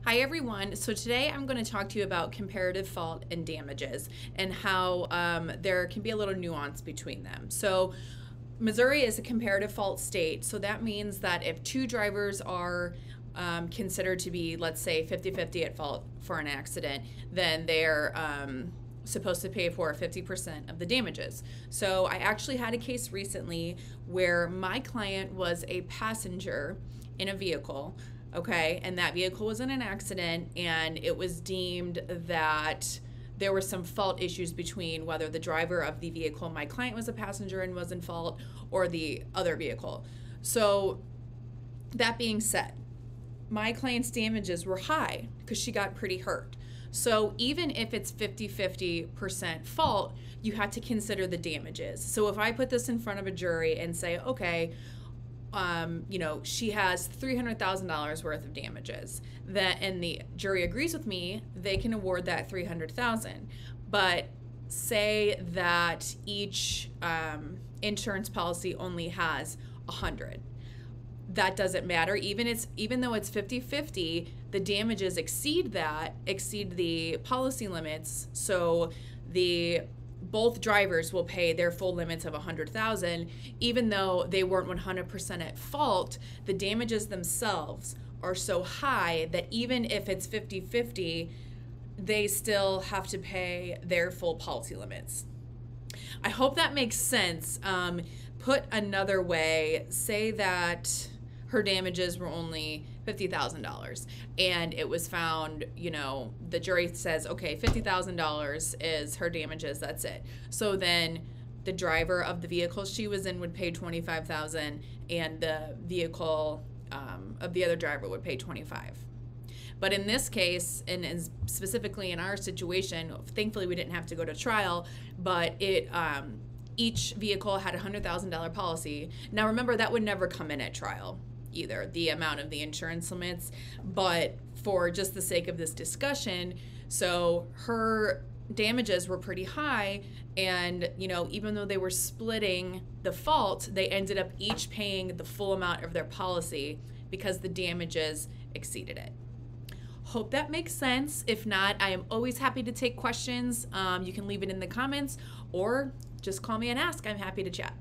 Hi everyone. So today I'm going to talk to you about comparative fault and damages and how there can be a little nuance between them. So Missouri is a comparative fault state. So that means that if two drivers are considered to be, let's say, 50-50 at fault for an accident, then they're supposed to pay for 50% of the damages. So I actually had a case recently where my client was a passenger in a vehicle. Okay, and that vehicle was in an accident, and it was deemed that there were some fault issues between whether the driver of the vehicle my client was a passenger and was in fault or the other vehicle. So that being said, my client's damages were high because she got pretty hurt. So even if it's 50-50% fault, you have to consider the damages. So if I put this in front of a jury and say, okay, she has $300,000 worth of damages, and the jury agrees with me, they can award that $300,000. But say that each insurance policy only has $100. That doesn't matter. Even though it's 50-50, the damages exceed the policy limits. So both drivers will pay their full limits of $100,000, even though they weren't 100% at fault. The damages themselves are so high that even if it's 50-50, they still have to pay their full policy limits. I hope that makes sense. Put another way, say that her damages were only $50,000 and it was found, the jury says, okay, $50,000 is her damages, that's it. So then the driver of the vehicle she was in would pay $25,000 and the vehicle of the other driver would pay $25,000. But in this case, and specifically in our situation, thankfully we didn't have to go to trial, but each vehicle had a $100,000 policy. Now remember, that would never come in at trial either, the amount of the insurance limits, but for just the sake of this discussion, so her damages were pretty high, and even though they were splitting the fault, they ended up each paying the full amount of their policy because the damages exceeded it. Hope that makes sense. If not, I am always happy to take questions. You can leave it in the comments or just call me and ask. I'm happy to chat.